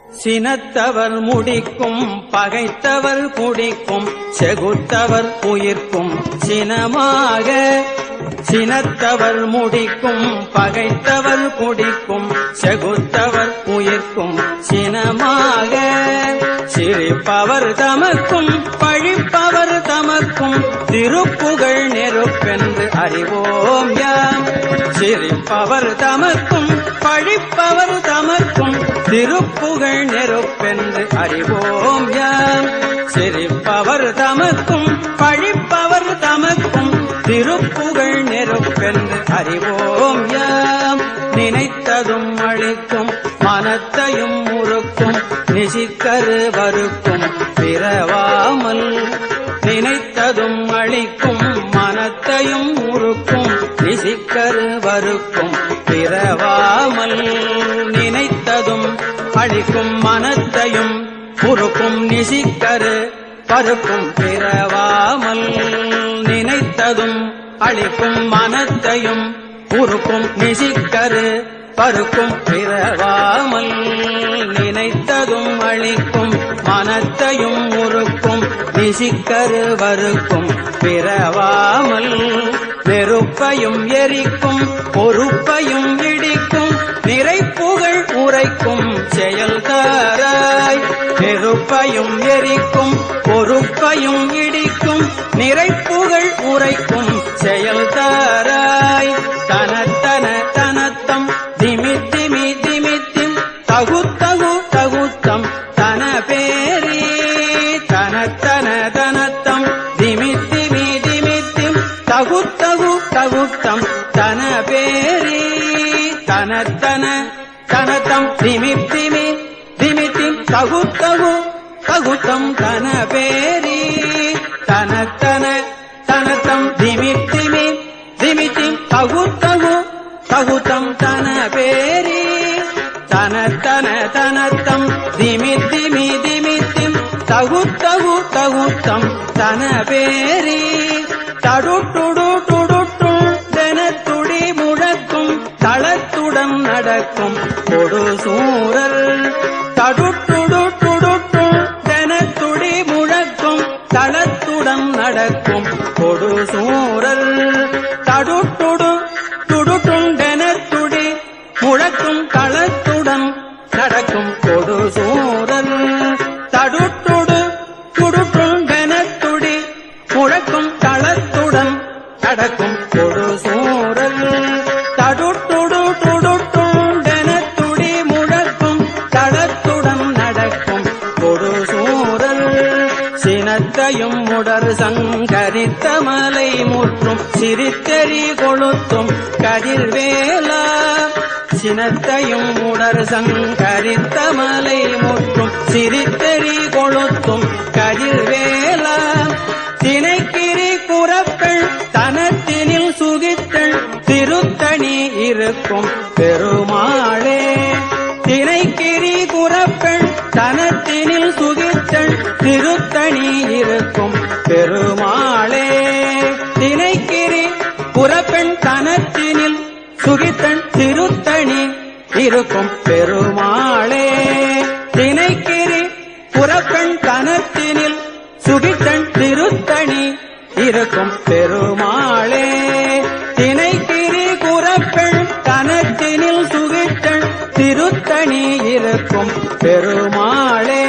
சினத்தவர் முடிக்கும் பகைத்தவர் குடிக்கும் செகுத்தவர் உயிர்க்கும் சினமாக சினத்தவர் முடிக்கும் பகைத்தவர் குடிக்கும் செகுத்தவர் உயிர்க்கும் சினமாக சிரிப்பவர் தமக்கும் பழிப்பவர் தமக்கும் திருப்புகழ் நெருப்பென்று அறிவோம் யாம் சிரிப்பவர் தமக்கும் பழிப்பவர் தமக்கும் திருப்புகழ் நெருப்பென்று அறிவோம் யாம் சிரிப்பவர் தமக்கும் பழிப்பவர் தமக்கும் திருப்புகழ் நெருப்பென்று அறிவோம் யாம் நினைத்ததும் அழிக்கும் மனத்தையும் முறுக்கும் நிசிக்கரு வருக்கும் பிறவாமல் நினைத்ததும் அழிக்கும் மனத்தையும் முறுக்கும் நிசிக்கரு வருக்கும் பிறவாமல் நினைத்ததும் அழிக்கும் மனத்தையும் முறுக்கும் நிசிக்கரு பருக்கும் பிறவாமல் நினைத்ததும் அழிக்கும் மனத்தையும் உருக்கும் நிசிக்கரு பருக்கும் பிறவாமல் நினைத்ததும் அழிக்கும் மனத்தையும் உருக்கும் நிசிக்கரு வருக்கும் பிறவாமல் நெருப்பையும் எரிக்கும் பொறுப்பையும் இடிக்கும் நிறைப்புகழ் உரைக்கும் செயல்தாராய் நெருப்பையும் எரிக்கும் பொறுப்பையும் இடிக்கும் நிறைப்புகழ் உரைக்கும் செயல்தாராய் தனத்தன தனத்தம் திமித்திமி திமித்திம் தகுத்தகு தகுத்தம் தன பேரி தனத்தன தனத்தம் திமித்திமி திமித்திம் தகுத்தகு தகுத்தம் தன பேரி தனத்தன தனத்தம் திமித்திமி திமித்திம் தகுத்தகு தகுத்தம் தன பேரி தனத்தன தனத்தம் திமித்திமி திமித்திம் தகுத்தகு தகுத்தம் தன பேரி தனத்தன தனத்தம் திமித்திமி திமித்திம் தகுத்தகு தகுத்தம் தன பேரி தடுட்டுடு துடுட்டும் தெனத்துடி முழக்கும் தளத்துடன் நடக்கும் கொடு சூரல் தடுட்டுடு துடுட்டும் தெனத்துடி முழக்கும் தளத்துடன் நடக்கும் கொடு சூரல் தடுட்டுடு துடுட்டும் தெனத்துடி முழக்கும் தளத்துடன் நடக்கும் கொடு சூரல் தடுட்டுடு துடுட்டும் தெனத்துடி முழக்கும் தளத்துடன் நடக்கும் கொடு சூரல் தடுட்டுடு துடுட்டும் தெனத்துடி முழக்கும் தளத்துடன் நடக்கும் கொடு சூரல் சினத்தையும் முடர் சங்கரித்த மலை முற்றும் சிரித்தெறி கொளுத்தும் கதிர்வேலா சினத்தையும் முடர் சங்கரித்த மலை முற்றும் சிரித்தெறி கொளுத்தும் கதிர்வேலா தினைக்கிரி குறப்பெண் தனத்தினில் சுகித்தள் திருத்தணி இருக்கும் பெருமாளே தினைக்கிரி குறப்பெண் தனத்தினில் சுகித்தள் திருத்தணி இருக்கும் பெருமாளே தினைக்கிரி குறப்பெண் தனத்தினில் சுகித்தள் திருத்தணி இருக்கும் பெருமாளே தினைக்கிரி குறப்பெண் தனத்தினில் சுகித்தள் திருத்தணி இருக்கும் பெருமாளே தினைக்கிரி குறப்பெண் தனத்தினில் சுகித்தள் திருத்தணி இருக்கும் பெருமாளே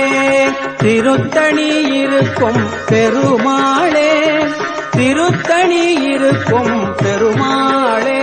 திருத்தணி இருக்கும் பெருமாளே திருத்தணி இருக்கும் பெருமாளே